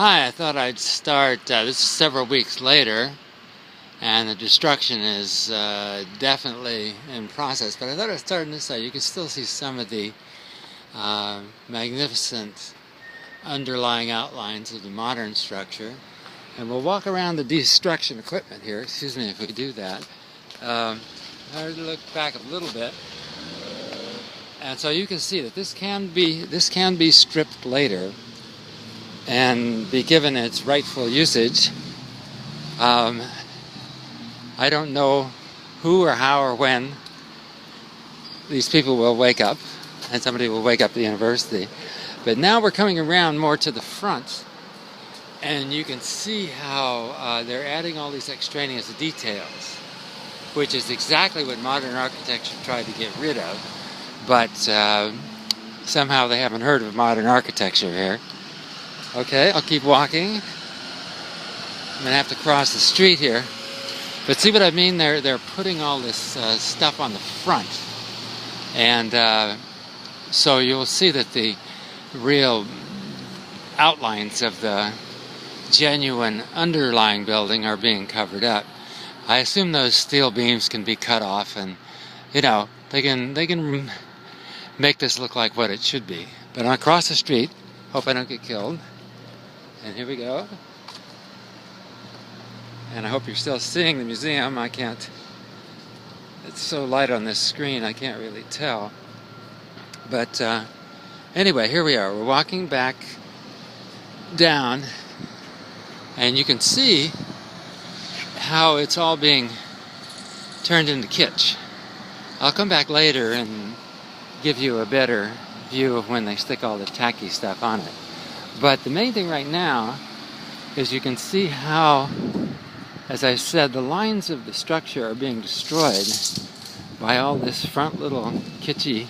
Hi, I thought I'd start, this is several weeks later, and the destruction is definitely in process, but I thought I'd start on this side. You can still see some of the magnificent underlying outlines of the modern structure. And we'll walk around the destruction equipment here, excuse me if we do that. I'll look back a little bit. And so you can see that this can be stripped later and be given its rightful usage. I don't know who or how or when these people will wake up, and somebody will wake up the university. But now we're coming around more to the front, and you can see how they're adding all these extraneous details, which is exactly what modern architecture tried to get rid of. But somehow they haven't heard of modern architecture here. Okay, I'll keep walking. I'm gonna have to cross the street here. But see what I mean? They're putting all this stuff on the front. And so you'll see that the real outlines of the genuine underlying building are being covered up. I assume those steel beams can be cut off, and they can make this look like what it should be. But I'll cross the street. Hope I don't get killed. And here we go. And I hope you're still seeing the museum. I can't, it's so light on this screen I can't really tell. But anyway, here we are. We're walking back down, and you can see how it's all being turned into kitsch. I'll come back later and give you a better view of when they stick all the tacky stuff on it. But the main thing right now is you can see how, as I said, the lines of the structure are being destroyed by all this front little kitschy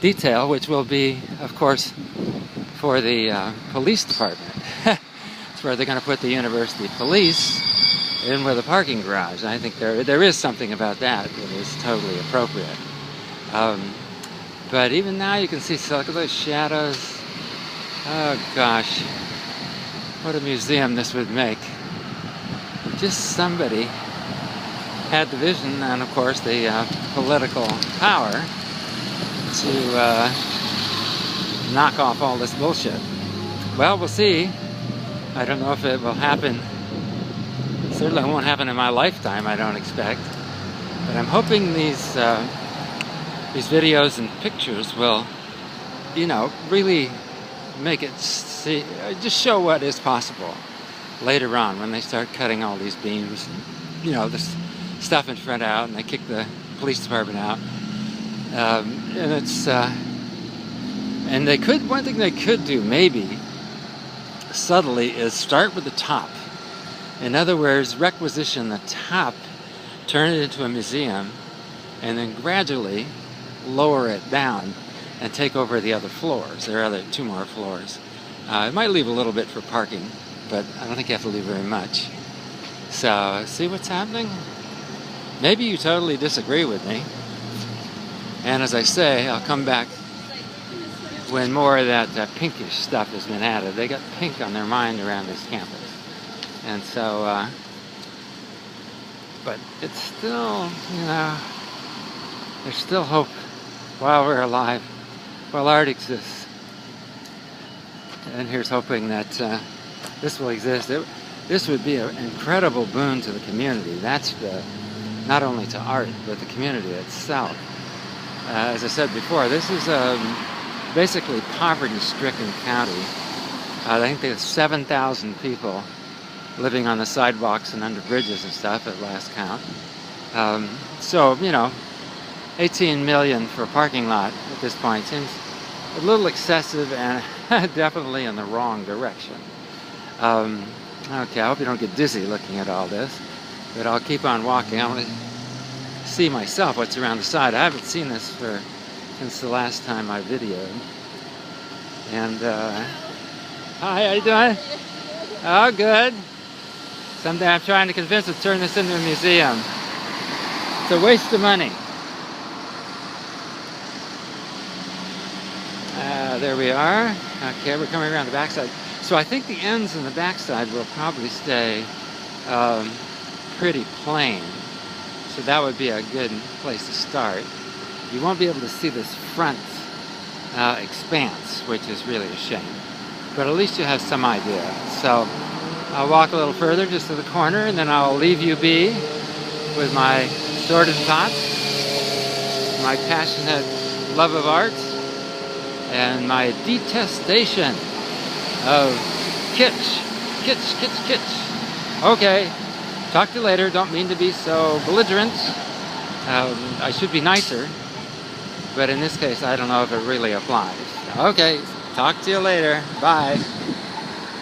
detail, which will be, of course, for the police department. It's where they're going to put the university police in with a parking garage. I think there is something about that is totally appropriate. But even now you can see, so look at those shadows. Oh gosh, what a museum this would make. Just somebody had the vision and, of course, the political power to knock off all this bullshit. Well, we'll see. I don't know if it will happen. It certainly won't happen in my lifetime, I don't expect. But I'm hoping these videos and pictures will, really make it just show what is possible later on when they start cutting all these beams, this stuff in front out, and they kick the police department out. And it's one thing they could do maybe subtly is start with the top. In other words, requisition the top, turn it into a museum, and then gradually lower it down and take over the other floors. There are two more floors. It might leave a little bit for parking, but I don't think you have to leave very much. So, see what's happening? Maybe you totally disagree with me. And as I say, I'll come back when more of that pinkish stuff has been added. They got pink on their mind around this campus. And so, but it's still, there's still hope while we're alive, while art exists. And here's hoping that this will exist. This would be an incredible boon to the community. That's not only to art, but the community itself. As I said before, this is basically poverty-stricken county. I think there's 7,000 people living on the sidewalks and under bridges and stuff at last count. So, 18 million for a parking lot at this point seems a little excessive and definitely in the wrong direction. Okay, I hope you don't get dizzy looking at all this, but I'll keep on walking. I want to see myself what's around the side. I haven't seen this since the last time I videoed. And hi, how you doing? Oh, good. Someday I'm trying to convince them to turn this into a museum. It's a waste of money. There we are. Okay, we're coming around the backside. So I think the ends and the backside will probably stay pretty plain. So that would be a good place to start. You won't be able to see this front expanse, which is really a shame. But at least you have some idea. So I'll walk a little further just to the corner, and then I'll leave you be with my sordid thoughts, my passionate love of art, and my detestation of kitsch. Kitsch, kitsch, kitsch. Okay, talk to you later. Don't mean to be so belligerent. I should be nicer, but in this case, I don't know if it really applies. Okay, talk to you later. Bye.